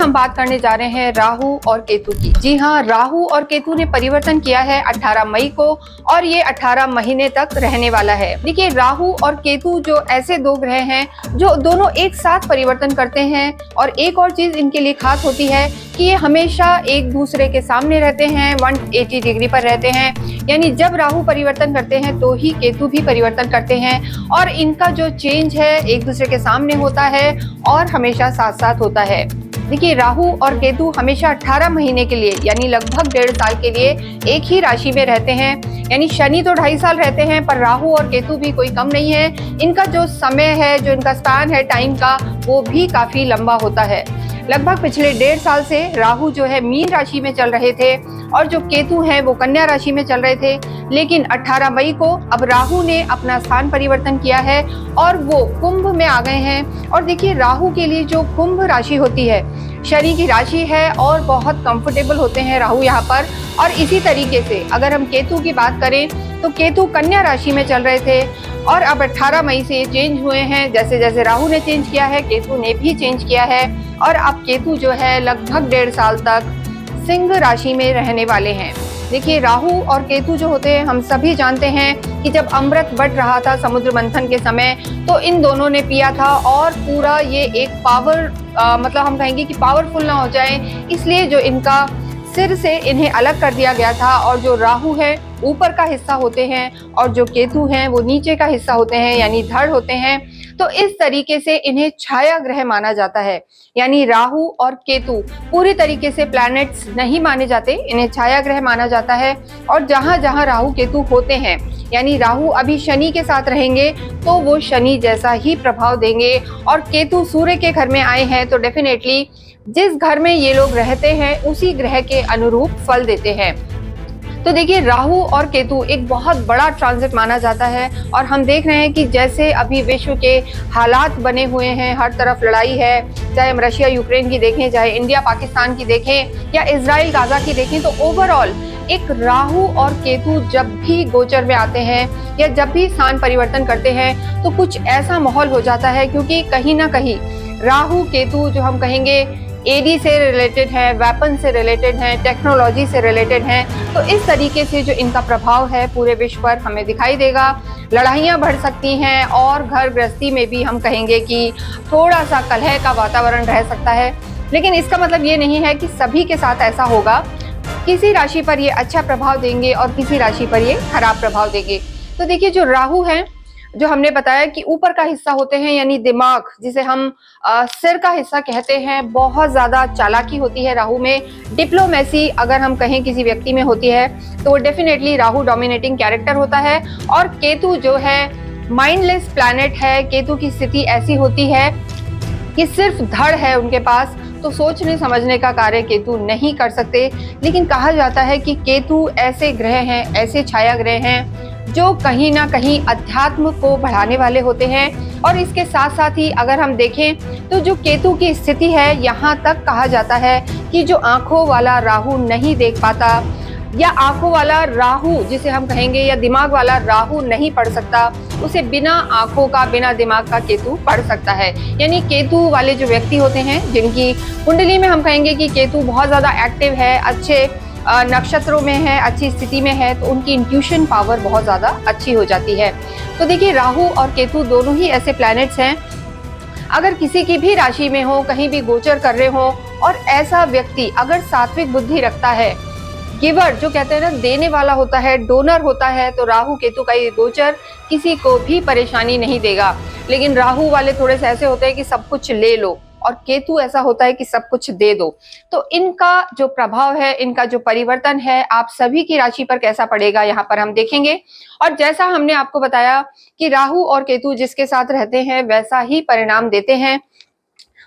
हम बात करने जा रहे हैं राहु और केतु की। जी हाँ, राहु और केतु ने परिवर्तन किया है 18 मई को और ये 18 महीने तक रहने वाला है। देखिए, राहु और केतु जो ऐसे दो ग्रह हैं जो दोनों एक साथ परिवर्तन करते हैं, और एक और चीज इनके लिए खास होती है कि ये हमेशा एक दूसरे के सामने रहते हैं, 180 डिग्री पर रहते हैं। यानी जब राहु परिवर्तन करते हैं तो ही केतु भी परिवर्तन करते हैं, और इनका जो चेंज है एक दूसरे के सामने होता है और हमेशा साथ साथ होता है। देखिए, राहु और केतु हमेशा 18 महीने के लिए यानी लगभग 1.5 साल के लिए एक ही राशि में रहते हैं। यानी शनि तो 2.5 साल रहते हैं, पर राहु और केतु भी कोई कम नहीं है। इनका जो समय है, जो इनका स्पैन है टाइम का, वो भी काफी लंबा होता है। लगभग पिछले 1.5 साल से राहु जो है मीन राशि में चल रहे थे और जो केतु हैं वो कन्या राशि में चल रहे थे। लेकिन 18 मई को अब राहु ने अपना स्थान परिवर्तन किया है और वो कुंभ में आ गए हैं। और देखिए, राहु के लिए जो कुंभ राशि होती है शनि की राशि है और बहुत कंफर्टेबल होते हैं राहु यहाँ पर। और इसी तरीके से अगर हम केतु की बात करें तो केतु कन्या राशि में चल रहे थे और अब 18 मई से चेंज हुए हैं। जैसे जैसे राहु ने चेंज किया है, केतु ने भी चेंज किया है, और अब केतु जो है लगभग 1.5 साल तक सिंह राशि में रहने वाले हैं। देखिए, राहु और केतु जो होते हैं, हम सभी जानते हैं कि जब अमृत बट रहा था समुद्र मंथन के समय, तो इन दोनों ने पिया था और पूरा ये एक पावर मतलब हम कहेंगे कि पावरफुल ना हो जाए, इसलिए जो इनका सिर से इन्हें अलग कर दिया गया था। और जो राहु है ऊपर का हिस्सा होते हैं और जो केतु हैं वो नीचे का हिस्सा होते हैं, यानी धड़ होते हैं। तो इस तरीके से इन्हें छाया ग्रह माना जाता है। यानी राहु और केतु पूरी तरीके से प्लैनेट्स नहीं माने जाते, इन्हें छाया ग्रह माना जाता है। और जहां जहां राहु केतु होते हैं, यानी राहु अभी शनि के साथ रहेंगे तो वो शनि जैसा ही प्रभाव देंगे, और केतु सूर्य के घर में आए हैं तो डेफिनेटली जिस घर में ये लोग रहते हैं उसी ग्रह के अनुरूप फल देते हैं। तो देखिए, राहु और केतु एक बहुत बड़ा ट्रांजिट माना जाता है, और हम देख रहे हैं कि जैसे अभी विश्व के हालात बने हुए हैं, हर तरफ लड़ाई है, चाहे हम रशिया यूक्रेन की देखें, चाहे इंडिया पाकिस्तान की देखें या इजराइल गाजा की देखें, तो ओवरऑल एक राहु और केतु जब भी गोचर में आते हैं या जब भी स्थान परिवर्तन करते हैं तो कुछ ऐसा माहौल हो जाता है, क्योंकि कहीं ना कहीं राहु केतु जो हम कहेंगे एडी से रिलेटेड है, वेपन से रिलेटेड है, टेक्नोलॉजी से रिलेटेड है। तो इस तरीके से जो इनका प्रभाव है पूरे विश्व पर हमें दिखाई देगा। लड़ाइयाँ बढ़ सकती हैं और घर गृहस्थी में भी हम कहेंगे कि थोड़ा सा कलह का वातावरण रह सकता है। लेकिन इसका मतलब ये नहीं है कि सभी के साथ ऐसा होगा। किसी राशि पर ये अच्छा प्रभाव देंगे और किसी राशि पर ये खराब प्रभाव देंगे। तो देखिए, जो राहु है, जो हमने बताया कि ऊपर का हिस्सा होते हैं, यानी दिमाग, जिसे हम सिर का हिस्सा कहते हैं, बहुत ज्यादा चालाकी होती है राहु में। डिप्लोमेसी अगर हम कहें किसी व्यक्ति में होती है तो डेफिनेटली राहु डोमिनेटिंग कैरेक्टर होता है। और केतु जो है माइंडलेस प्लैनेट है। केतु की स्थिति ऐसी होती है कि सिर्फ धड़ है उनके पास, तो सोचने समझने का कार्य केतु नहीं कर सकते। लेकिन कहा जाता है कि केतु ऐसे ग्रह हैं, ऐसे छाया ग्रह हैं जो कहीं ना कहीं अध्यात्म को बढ़ाने वाले होते हैं। और इसके साथ साथ ही अगर हम देखें तो जो केतु की स्थिति है, यहाँ तक कहा जाता है कि जो आंखों वाला राहु नहीं देख पाता, या आंखों वाला राहु जिसे हम कहेंगे, या दिमाग वाला राहु नहीं पढ़ सकता, उसे बिना आंखों का, बिना दिमाग का केतु पढ़ सकता है। यानी केतु वाले जो व्यक्ति होते हैं, जिनकी कुंडली में हम कहेंगे कि केतु बहुत ज्यादा एक्टिव है, अच्छे नक्षत्रों में है, अच्छी स्थिति में है, तो उनकी इंट्यूशन पावर बहुत ज्यादा अच्छी हो जाती है। तो देखिए, राहु और केतु दोनों ही ऐसे प्लैनेट्स हैं, अगर किसी की भी राशि में हो, कहीं भी गोचर कर रहे हो, और ऐसा व्यक्ति अगर सात्विक बुद्धि रखता है, गिवर जो कहते हैं ना, देने वाला होता है, डोनर होता है, तो राहु केतु का ये गोचर किसी को भी परेशानी नहीं देगा। लेकिन राहु वाले थोड़े से ऐसे होते हैं कि सब कुछ ले लो, और केतु ऐसा होता है कि सब कुछ दे दो। तो इनका जो प्रभाव है, इनका जो परिवर्तन है, आप सभी की राशि पर कैसा पड़ेगा यहाँ पर हम देखेंगे। और जैसा हमने आपको बताया कि राहु और केतु जिसके साथ रहते हैं वैसा ही परिणाम देते हैं।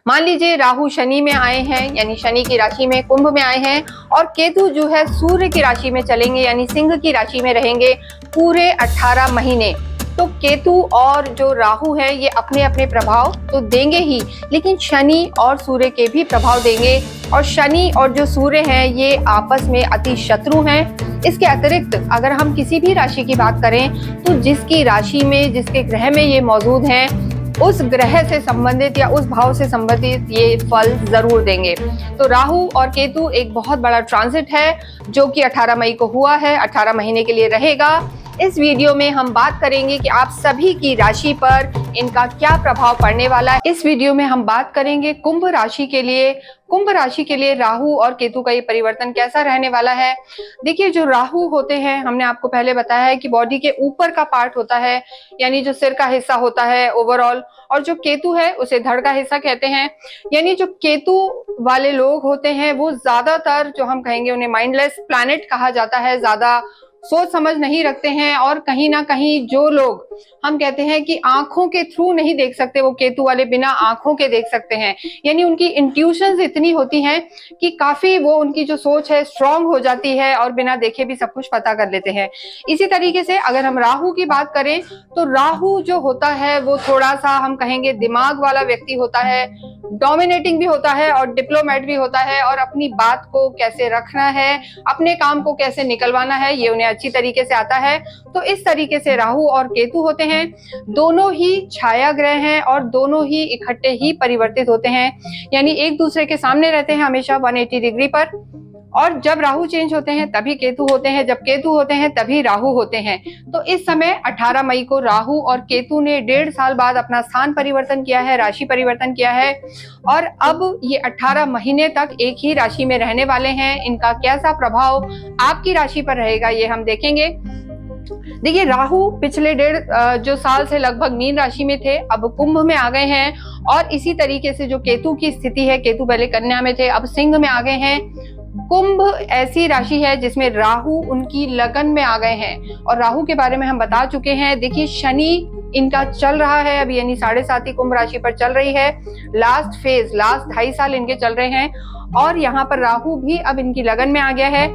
मान लीजिए राहु शनि में आए हैं, यानी शनि की राशि में, कुंभ में आए हैं, और केतु जो है सूर्य की राशि में चलेंगे, यानी सिंह की राशि में रहेंगे पूरे 18 महीने। तो केतु और जो राहु है ये अपने अपने प्रभाव तो देंगे ही, लेकिन शनि और सूर्य के भी प्रभाव देंगे। और शनि और जो सूर्य हैं ये आपस में अति शत्रु हैं। इसके अतिरिक्त अगर हम किसी भी राशि की बात करें तो जिसकी राशि में, जिसके ग्रह में ये मौजूद हैं, उस ग्रह से संबंधित या उस भाव से संबंधित ये फल जरूर देंगे। तो राहु और केतु एक बहुत बड़ा ट्रांजिट है जो कि 18 मई को हुआ है, 18 महीने के लिए रहेगा। इस वीडियो में हम बात करेंगे कि आप सभी की राशि पर इनका क्या प्रभाव पड़ने वाला है। इस वीडियो में हम बात करेंगे कुंभ राशि के लिए। कुंभ राशि के लिए राहु और केतु का ये परिवर्तन कैसा रहने वाला है। देखिए, जो राहु होते हैं, हमने आपको पहले बताया है कि बॉडी के ऊपर का पार्ट होता है, यानी जो सिर का हिस्सा होता है ओवरऑल, और जो केतु है उसे धड़ का हिस्सा कहते हैं। यानी जो केतु वाले लोग होते हैं वो ज्यादातर, जो हम कहेंगे उन्हें माइंडलेस प्लैनेट कहा जाता है, ज्यादा सोच समझ नहीं रखते हैं, और कहीं ना कहीं जो लोग हम कहते हैं कि आंखों के थ्रू नहीं देख सकते, वो केतु वाले बिना आंखों के देख सकते हैं। यानी उनकी इंट्यूशंस इतनी होती हैं कि काफी वो उनकी जो सोच है स्ट्रांग हो जाती है और बिना देखे भी सब कुछ पता कर लेते हैं। इसी तरीके से अगर हम राहु की बात करें तो राहु जो होता है वो थोड़ा सा हम कहेंगे दिमाग वाला व्यक्ति होता है, डोमिनेटिंग भी होता है और डिप्लोमेट भी होता है, और अपनी बात को कैसे रखना है, अपने काम को कैसे निकलवाना है, ये उन्हें अच्छी तरीके से आता है। तो इस तरीके से राहु और केतु होते हैं। दोनों ही छाया ग्रह हैं और दोनों ही इकट्ठे ही परिवर्तित होते हैं, यानी एक दूसरे के सामने रहते हैं हमेशा 180 डिग्री पर। और जब राहु चेंज होते हैं तभी केतु होते हैं, जब केतु होते हैं तभी राहु होते हैं। तो इस समय 18 मई को राहु और केतु ने 1.5 साल बाद अपना स्थान परिवर्तन किया है, राशि परिवर्तन किया है, और अब ये 18 महीने तक एक ही राशि में रहने वाले हैं। इनका कैसा प्रभाव आपकी राशि पर रहेगा ये हम देखेंगे। देखिए, राहु पिछले 1.5 जो साल से लगभग मीन राशि में थे, अब कुंभ में आ गए हैं, और इसी तरीके से जो केतु की स्थिति है, केतु पहले कन्या में थे, अब सिंह में आ गए हैं। कुंभ ऐसी राशि है जिसमें राहु उनकी लगन में आ गए हैं, और राहु के बारे में हम बता चुके हैं। देखिए, शनि इनका चल रहा है अभी, यानी 7.5 कुंभ राशि पर चल रही है। लास्ट फेज, लास्ट 2.5 साल इनके चल रहे हैं, और यहाँ पर राहु भी अब इनकी लगन में आ गया है।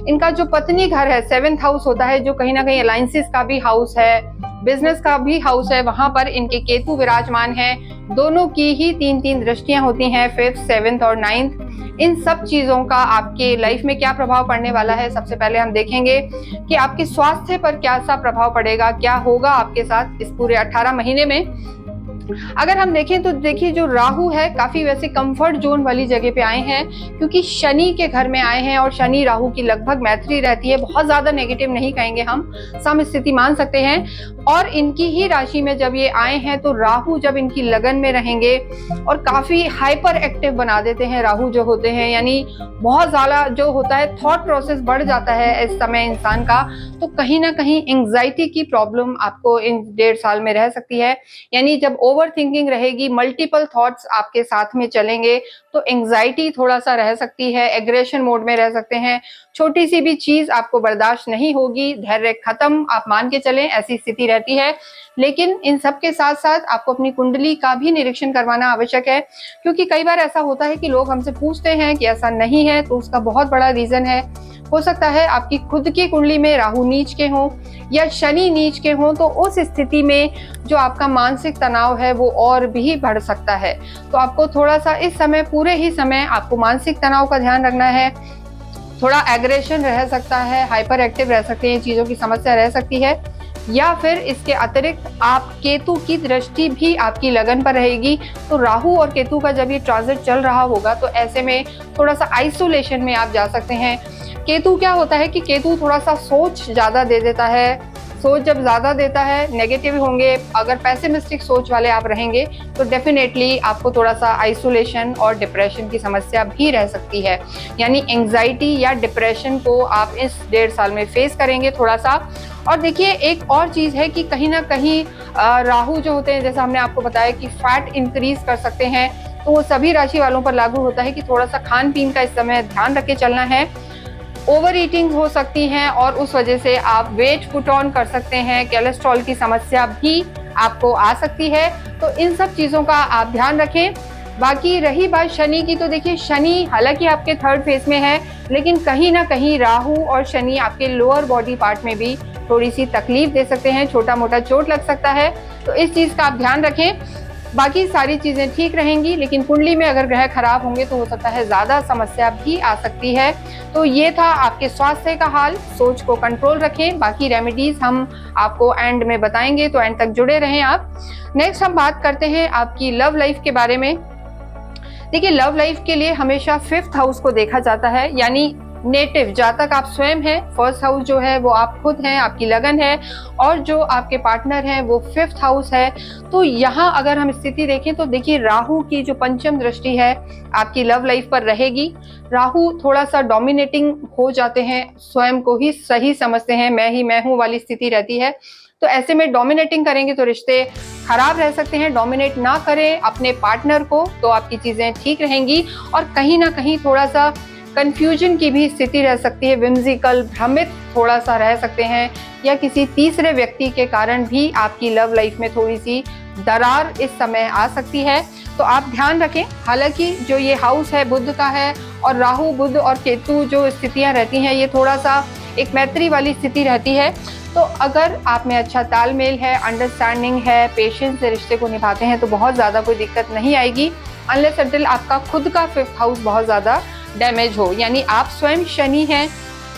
इनका जो पत्नी घर है, 7th हाउस होता है, जो कहीं ना कहीं अलायंसेस का भी हाउस है, बिजनेस का भी हाउस है, वहां पर इनके केतु विराजमान है। दोनों की ही 3-3 दृष्टियां होती हैं, 5th, 7th और 9th। इन सब चीजों का आपके लाइफ में क्या प्रभाव पड़ने वाला है, सबसे पहले हम देखेंगे कि आपके स्वास्थ्य पर क्या सा प्रभाव पड़ेगा, क्या होगा आपके साथ इस पूरे 18 महीने में। अगर हम देखें तो देखिए, जो राहु है काफी वैसे कंफर्ट जोन वाली जगह पे आए हैं, क्योंकि शनि के घर में आए हैं, और शनि राहु की लगभग मैत्री रहती है, बहुत ज्यादा नेगेटिव नहीं कहेंगे हम, सम स्थिति मान सकते हैं। और इनकी ही राशि में जब ये आए हैं तो राहु जब इनकी लगन में रहेंगे और काफी हाइपर एक्टिव बना देते हैं राहु जो होते हैं, यानी बहुत ज्यादा जो होता है थॉट प्रोसेस बढ़ जाता है इस समय इंसान का। तो कहीं ना कहीं एंग्जाइटी की प्रॉब्लम आपको इन 1.5 साल में रह सकती है। यानी जब ओवर थिंकिंग रहेगी, मल्टीपल थॉट्स आपके साथ में चलेंगे, तो एंग्जाइटी थोड़ा सा रह सकती है, एग्रेशन मोड में रह सकते हैं, छोटी सी भी चीज आपको बर्दाश्त नहीं होगी, धैर्य खत्म आप मान के चलें, ऐसी स्थिति रहती है। लेकिन इन सब के साथ साथ आपको अपनी कुंडली का भी निरीक्षण करवाना आवश्यक है, क्योंकि कई बार ऐसा होता है कि लोग हमसे पूछते हैं कि ऐसा नहीं है, तो उसका बहुत बड़ा रीजन है। हो सकता है आपकी खुद की कुंडली में राहु नीच के हों या शनि नीच के हों, तो उस स्थिति में जो आपका मानसिक तनाव है वो और भी बढ़ सकता है। तो आपको थोड़ा सा इस समय, पूरे ही समय आपको मानसिक तनाव का ध्यान रखना है। थोड़ा एग्रेशन रह सकता है, हाइपर एक्टिव रह सकते हैं, चीजों की समस्या रह सकती है, या फिर इसके अतिरिक्त आप केतु की दृष्टि भी आपकी लगन पर रहेगी। तो राहु और केतु का जब ये ट्रांजिट चल रहा होगा तो ऐसे में थोड़ा सा आइसोलेशन में आप जा सकते हैं। केतु क्या होता है कि केतु थोड़ा सा सोच ज्यादा दे देता है, सोच जब ज्यादा देता है नेगेटिव होंगे, अगर पेसिमिस्टिक सोच वाले आप रहेंगे तो डेफिनेटली आपको थोड़ा सा आइसोलेशन और डिप्रेशन की समस्या भी रह सकती है। यानी एंग्जाइटी या डिप्रेशन को आप इस 1.5 साल में फेस करेंगे थोड़ा सा। और देखिए, एक और चीज है कि कहीं ना कहीं राहु जो होते हैं, जैसा हमने आपको बताया कि फैट इंक्रीज कर सकते हैं, तो वो सभी राशि वालों पर लागू होता है कि थोड़ा सा खान पीन का इस समय ध्यान रख के चलना है। ओवर ईटिंग हो सकती है और उस वजह से आप वेट पुट ऑन कर सकते हैं, कोलेस्ट्रॉल की समस्या भी आपको आ सकती है। तो इन सब चीज़ों का आप ध्यान रखें। बाकी रही बात शनि की, तो देखिए शनि हालांकि आपके 3rd फेज में है, लेकिन कहीं ना कहीं राहु और शनि आपके लोअर बॉडी पार्ट में भी थोड़ी सी तकलीफ दे सकते हैं, छोटा मोटा चोट लग सकता है, तो इस चीज़ का आप ध्यान रखें। बाकी सारी चीजें ठीक रहेंगी, लेकिन कुंडली में अगर ग्रह खराब होंगे तो हो सकता है ज्यादा समस्या भी आ सकती है। तो ये था आपके स्वास्थ्य का हाल। सोच को कंट्रोल रखें, बाकी रेमेडीज हम आपको एंड में बताएंगे, तो एंड तक जुड़े रहें आप। नेक्स्ट हम बात करते हैं आपकी लव लाइफ के बारे में। देखिए, लव लाइफ के लिए हमेशा 5th हाउस को देखा जाता है, यानी नेटिव जातक आप स्वयं हैं। 1st हाउस जो है वो आप खुद हैं, आपकी लगन है, और जो आपके पार्टनर हैं वो 5th हाउस है। तो यहाँ अगर हम स्थिति देखें तो देखिए, राहु की जो पंचम दृष्टि है आपकी लव लाइफ पर रहेगी। राहु थोड़ा सा डोमिनेटिंग हो जाते हैं, स्वयं को ही सही समझते हैं, मैं हूँ वाली स्थिति रहती है। तो ऐसे में डोमिनेटिंग करेंगे तो रिश्ते खराब रह सकते हैं। डोमिनेट ना करें अपने पार्टनर को, तो आपकी चीजें ठीक रहेंगी। और कहीं ना कहीं थोड़ा सा कंफ्यूजन की भी स्थिति रह सकती है, विम्सिकल, भ्रमित थोड़ा सा रह सकते हैं, या किसी तीसरे व्यक्ति के कारण भी आपकी लव लाइफ में थोड़ी सी दरार इस समय आ सकती है। तो आप ध्यान रखें। हालांकि जो ये हाउस है बुध का है, और राहु, बुध और केतु जो स्थितियां रहती हैं ये थोड़ा सा एक मैत्री वाली स्थिति रहती है। तो अगर आप में अच्छा तालमेल है, अंडरस्टैंडिंग है, पेशेंस से रिश्ते को निभाते हैं तो बहुत ज़्यादा कोई दिक्कत नहीं आएगी, अनलेस अनटिल आपका खुद का 5th हाउस बहुत ज़्यादा डैमेज हो। यानी आप स्वयं शनि हैं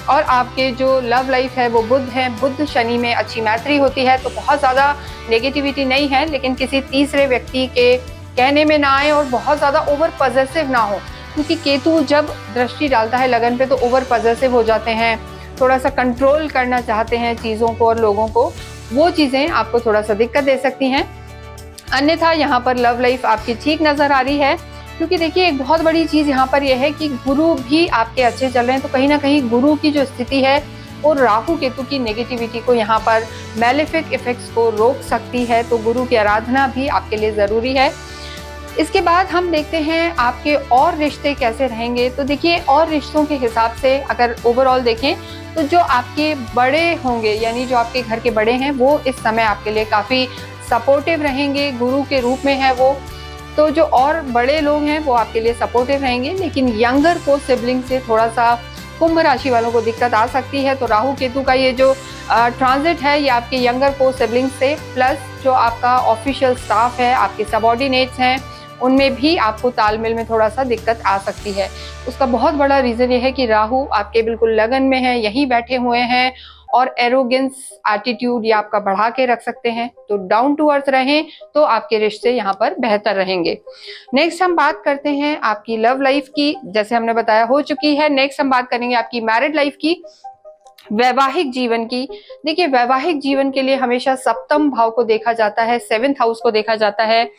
और आपके जो लव लाइफ है वो बुध है, बुध शनि में अच्छी मैत्री होती है, तो बहुत ज़्यादा नेगेटिविटी नहीं है। लेकिन किसी तीसरे व्यक्ति के कहने में ना आए और बहुत ज़्यादा ओवर पॉजेसिव ना हो, क्योंकि केतु जब दृष्टि डालता है लगन पे तो ओवर पॉजेसिव हो जाते हैं, थोड़ा सा कंट्रोल करना चाहते हैं चीज़ों को और लोगों को। वो चीज़ें आपको थोड़ा सा दिक्कत दे सकती हैं। अन्यथा यहाँ पर लव लाइफ आपकी ठीक नज़र आ रही है, क्योंकि देखिए एक बहुत बड़ी चीज़ यहाँ पर यह है कि गुरु भी आपके अच्छे चल रहे हैं। तो कहीं ना कहीं गुरु की जो स्थिति है वो राहु केतु की नेगेटिविटी को, यहाँ पर मैलेफिक इफेक्ट्स को रोक सकती है। तो गुरु की आराधना भी आपके लिए ज़रूरी है। इसके बाद हम देखते हैं आपके और रिश्ते कैसे रहेंगे। तो देखिए, और रिश्तों के हिसाब से अगर ओवरऑल देखें तो जो आपके बड़े होंगे, यानी जो आपके घर के बड़े हैं, वो इस समय आपके लिए काफ़ी सपोर्टिव रहेंगे, गुरु के रूप में है वो। तो जो और बड़े लोग हैं वो आपके लिए सपोर्टिव रहेंगे, लेकिन यंगर को सिबलिंग से थोड़ा सा कुंभ राशि वालों को दिक्कत आ सकती है। तो राहु केतु का ये जो ट्रांजिट है ये आपके यंगर को सिबलिंग से, प्लस जो आपका ऑफिशियल स्टाफ है, आपके सबॉर्डिनेट्स हैं, उनमें भी आपको तालमेल में थोड़ा सा दिक्कत आ सकती है। उसका बहुत बड़ा रीज़न ये है कि राहु आपके बिल्कुल लगन में है, यहीं बैठे हुए हैं, और एरोगेंस एटीट्यूड ये आपका बढ़ा के रख सकते हैं। तो डाउन टू अर्थ रहें तो आपके रिश्ते यहाँ पर बेहतर रहेंगे। नेक्स्ट हम बात करते हैं आपकी लव लाइफ की, जैसे हमने बताया हो चुकी है। नेक्स्ट हम बात करेंगे आपकी मैरिड लाइफ की, वैवाहिक जीवन की। देखिए, वैवाहिक जीवन के लिए हमेशा 7म भाव को देखा जाता है, 7th हाउस को देखा जाता है।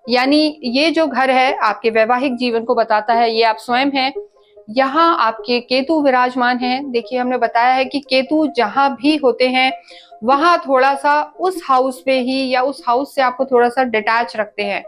यानी ये जो घर है आपके वैवाहिक जीवन को बताता है, ये आप स्वयं हैं। यहाँ आपके केतु विराजमान हैं। देखिए, हमने बताया है कि केतु जहां भी होते हैं वहां थोड़ा सा उस हाउस पे ही या उस हाउस से आपको थोड़ा सा डिटैच रखते हैं।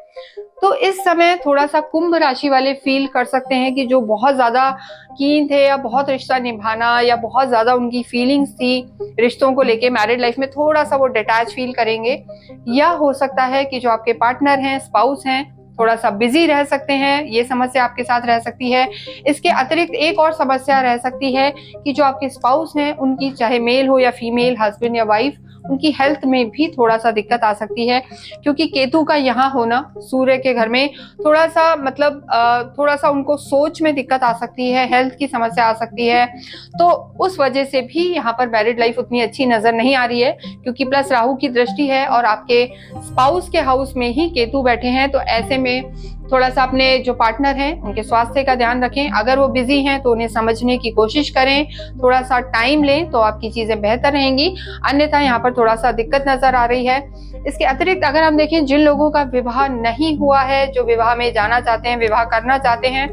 तो इस समय थोड़ा सा कुंभ राशि वाले फील कर सकते हैं कि जो बहुत ज्यादा कीन थे या बहुत रिश्ता निभाना या बहुत ज्यादा उनकी फीलिंग्स थी रिश्तों को लेके, मैरिड लाइफ में थोड़ा सा वो डिटैच फील करेंगे। या हो सकता है कि जो आपके पार्टनर हैं, स्पाउस हैं, थोड़ा सा बिजी रह सकते हैं, ये समस्या आपके साथ रह सकती है। इसके अतिरिक्त एक और समस्या रह सकती है कि जो आपके स्पाउस हैं उनकी, चाहे मेल हो या फीमेल, हस्बैंड या वाइफ, उनकी हेल्थ में भी थोड़ा सा दिक्कत आ सकती है, क्योंकि केतु का यहाँ होना सूर्य के घर में थोड़ा सा मतलब थोड़ा सा उनको सोच में दिक्कत आ सकती है, हेल्थ की समस्या आ सकती है। तो उस वजह से भी यहाँ पर मैरिड लाइफ उतनी अच्छी नजर नहीं आ रही है, क्योंकि प्लस राहु की दृष्टि है और आपके स्पाउस के हाउस में ही केतु बैठे हैं। तो ऐसे में थोड़ा सा अपने जो पार्टनर हैं उनके स्वास्थ्य का ध्यान रखें। अगर वो बिजी हैं तो उन्हें समझने की कोशिश करें, थोड़ा सा टाइम लें तो आपकी चीजें बेहतर रहेंगी। अन्यथा यहाँ पर थोड़ा सा दिक्कत नजर आ रही है। इसके अतिरिक्त अगर हम देखें, जिन लोगों का विवाह नहीं हुआ है, जो विवाह में जाना चाहते हैं, विवाह करना चाहते हैं,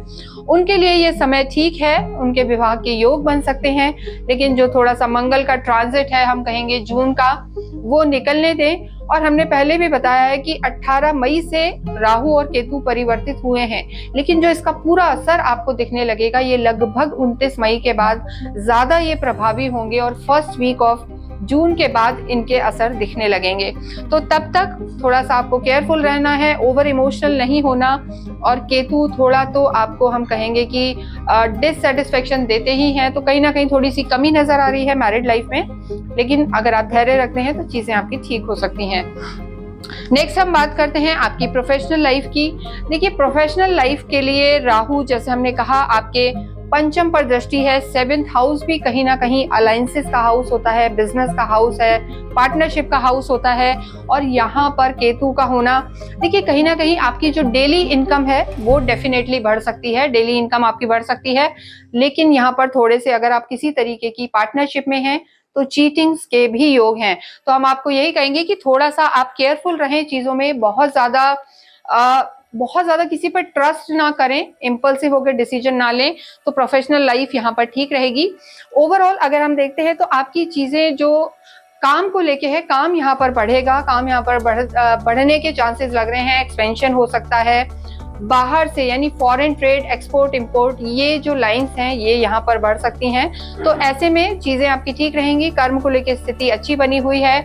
उनके लिए ये समय ठीक है, उनके विवाह के योग बन सकते हैं। लेकिन जो थोड़ा सा मंगल का ट्रांजिट है, हम कहेंगे जून का, वो निकलने दें। और हमने पहले भी बताया है कि 18 मई से राहु और केतु परिवर्तित हुए हैं, लेकिन जो इसका पूरा असर आपको दिखने लगेगा ये लगभग 29 मई के बाद ज्यादा ये प्रभावी होंगे, और फर्स्ट वीक ऑफ जून के बाद इनके असर दिखने लगेंगे। तो तब तक थोड़ा सा आपको केयरफुल रहना है, ओवर इमोशनल नहीं होना। और केतु थोड़ा तो आपको हम कहेंगे कि डिससेटिस्फेक्शन देते ही हैं, तो कहीं ना कहीं थोड़ी सी कमी नजर आ रही है मैरिड लाइफ में। लेकिन अगर आप धैर्य रखते हैं तो चीजें आपकी ठीक हो सकती हैं। नेक्स्ट हम बात करते हैं आपकी प्रोफेशनल लाइफ की। देखिए, प्रोफेशनल लाइफ के लिए राहु, जैसे हमने कहा, आपके पंचम पर दृष्टि है। 7th हाउस भी कहीं ना कहीं अलायंसेस का हाउस होता है, बिजनेस का हाउस है, पार्टनरशिप का हाउस होता है। और यहाँ पर केतु का होना, देखिए कहीं ना कहीं आपकी जो डेली इनकम है वो डेफिनेटली बढ़ सकती है, डेली इनकम आपकी बढ़ सकती है। लेकिन यहाँ पर थोड़े से, अगर आप किसी तरीके की पार्टनरशिप में हैं तो चीटिंग्स के भी योग हैं। तो हम आपको यही कहेंगे कि थोड़ा सा आप केयरफुल रहें चीजों में, बहुत ज्यादा किसी पर ट्रस्ट ना करें, इम्पल्सिव होकर डिसीजन ना लें, तो प्रोफेशनल लाइफ यहाँ पर ठीक रहेगी। ओवरऑल अगर हम देखते हैं तो आपकी चीजें जो काम को लेके है, काम यहाँ पर बढ़ेगा, काम यहाँ पर बढ़ने के चांसेस लग रहे हैं, एक्सपेंशन हो सकता है बाहर से, यानी फॉरेन ट्रेड, एक्सपोर्ट इंपोर्ट, ये जो लाइंस हैं ये यहाँ पर बढ़ सकती हैं। तो ऐसे में चीजें आपकी ठीक रहेंगी। कर्म को लेकर स्थिति अच्छी बनी हुई है,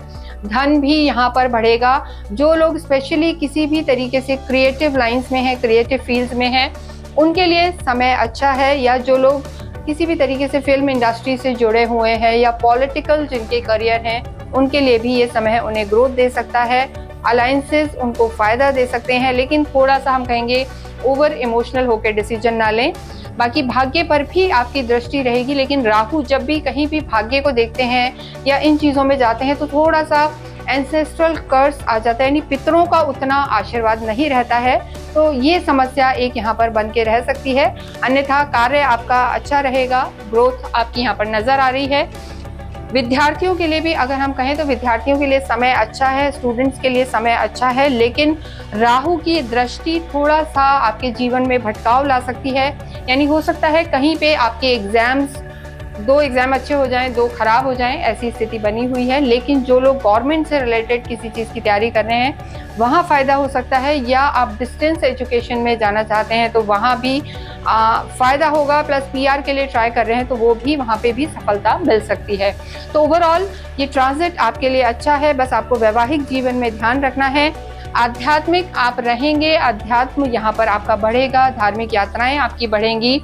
धन भी यहाँ पर बढ़ेगा। जो लोग स्पेशली किसी भी तरीके से क्रिएटिव लाइंस में है, क्रिएटिव फील्ड्स में है, उनके लिए समय अच्छा है। या जो लोग किसी भी तरीके से फिल्म इंडस्ट्री से जुड़े हुए हैं या पॉलिटिकल जिनके करियर हैं, उनके लिए भी ये समय उन्हें ग्रोथ दे सकता है। अलायंसेस उनको फायदा दे सकते हैं, लेकिन थोड़ा सा हम कहेंगे ओवर इमोशनल होकर डिसीजन ना लें। बाकी भाग्य पर भी आपकी दृष्टि रहेगी, लेकिन राहु जब भी कहीं भी भाग्य को देखते हैं या इन चीजों में जाते हैं तो थोड़ा सा एंसेस्ट्रल कर्स आ जाता है, यानी पितरों का उतना आशीर्वाद नहीं रहता है। तो ये समस्या एक यहाँ पर बन के रह सकती है। अन्यथा कार्य आपका अच्छा रहेगा, ग्रोथ आपकी यहाँ पर नजर आ रही है। विद्यार्थियों के लिए भी अगर हम कहें तो विद्यार्थियों के लिए समय अच्छा है, स्टूडेंट्स के लिए समय अच्छा है, लेकिन राहु की दृष्टि थोड़ा सा आपके जीवन में भटकाव ला सकती है। यानी हो सकता है कहीं पे आपके एग्जाम्स, 2 एग्जाम अच्छे हो जाएं, 2 खराब हो जाएं, ऐसी स्थिति बनी हुई है। लेकिन जो लोग गवर्नमेंट से रिलेटेड किसी चीज़ की तैयारी कर रहे हैं वहाँ फ़ायदा हो सकता है, या आप डिस्टेंस एजुकेशन में जाना चाहते हैं तो वहाँ भी फ़ायदा होगा। प्लस PR के लिए ट्राई कर रहे हैं तो वो भी, वहाँ पे भी सफलता मिल सकती है। तो ओवरऑल ये ट्रांजिट आपके लिए अच्छा है। बस आपको वैवाहिक जीवन में ध्यान रखना है। आध्यात्मिक आप रहेंगे, अध्यात्म यहाँ पर आपका बढ़ेगा, धार्मिक यात्राएं आपकी बढ़ेंगी।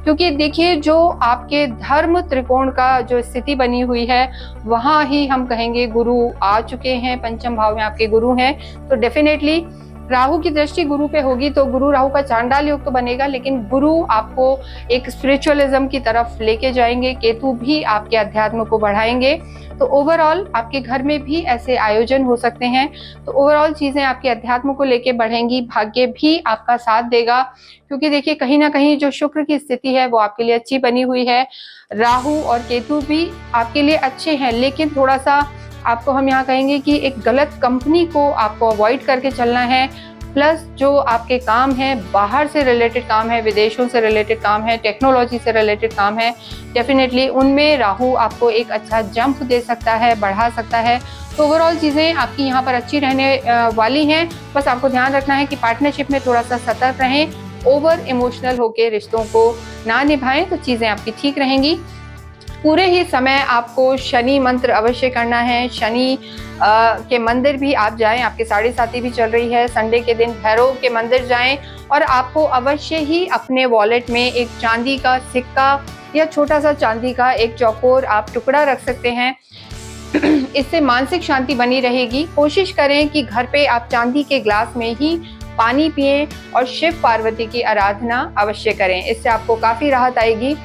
क्योंकि देखिए, जो आपके धर्म त्रिकोण का जो स्थिति बनी हुई है वहाँ ही हम कहेंगे गुरु आ चुके हैं, पंचम भाव में आपके गुरु हैं। तो डेफिनेटली राहु की दृष्टि गुरु पे होगी तो गुरु राहु का चांडाल योग तो बनेगा, लेकिन गुरु आपको एक स्पिरिचुअलिज्म की तरफ लेके जाएंगे, केतु भी आपके अध्यात्म को बढ़ाएंगे। तो ओवरऑल आपके घर में भी ऐसे आयोजन हो सकते हैं। तो ओवरऑल चीजें आपके अध्यात्म को लेके बढ़ेंगी, भाग्य भी आपका साथ देगा। क्योंकि देखिए, कहीं ना कहीं जो शुक्र की स्थिति है वो आपके लिए अच्छी बनी हुई है, राहु और केतु भी आपके लिए अच्छे हैं, लेकिन थोड़ा सा आपको हम यहाँ कहेंगे कि एक गलत कंपनी को आपको अवॉइड करके चलना है। प्लस जो आपके काम है, बाहर से रिलेटेड काम है, विदेशों से रिलेटेड काम है, टेक्नोलॉजी से रिलेटेड काम है, डेफिनेटली उनमें राहु आपको एक अच्छा जंप दे सकता है, बढ़ा सकता है। तो ओवरऑल चीज़ें आपकी यहाँ पर अच्छी रहने वाली हैं। बस आपको ध्यान रखना है कि पार्टनरशिप में थोड़ा सा सतर्क रहें, ओवर इमोशनल होकर रिश्तों को ना निभाएं, तो चीज़ें आपकी ठीक रहेंगी। पूरे ही समय आपको शनि मंत्र अवश्य करना है। शनि के मंदिर भी आप जाएं, आपके 7.5 भी चल रही है। संडे के दिन भैरव के मंदिर जाएं और आपको अवश्य ही अपने वॉलेट में एक चांदी का सिक्का या छोटा सा चांदी का एक चौकोर आप टुकड़ा रख सकते हैं। इससे मानसिक शांति बनी रहेगी। कोशिश करें कि घर पे आप चांदी के ग्लास में ही पानी पिएं और शिव पार्वती की आराधना अवश्य करें, इससे आपको काफ़ी राहत आएगी।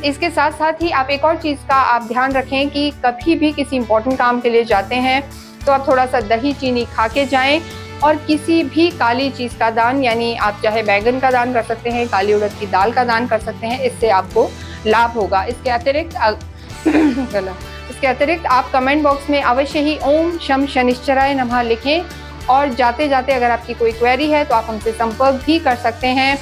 इसके साथ साथ ही आप एक और चीज़ का आप ध्यान रखें कि कभी भी किसी इंपॉर्टेंट काम के लिए जाते हैं तो आप थोड़ा सा दही चीनी खा के जाएं, और किसी भी काली चीज़ का दान, यानी आप चाहे बैगन का दान कर सकते हैं, काली उड़द की दाल का दान कर सकते हैं, इससे आपको लाभ होगा। इसके अतिरिक्त आप कमेंट बॉक्स में अवश्य ही ओम शम शनिश्चराय नमः लिखें, और जाते जाते अगर आपकी कोई क्वेरी है तो आप हमसे संपर्क भी कर सकते हैं।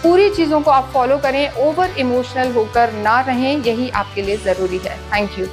पूरी चीज़ों को आप फॉलो करें, ओवर इमोशनल होकर ना रहें, यही आपके लिए ज़रूरी है। Thank you.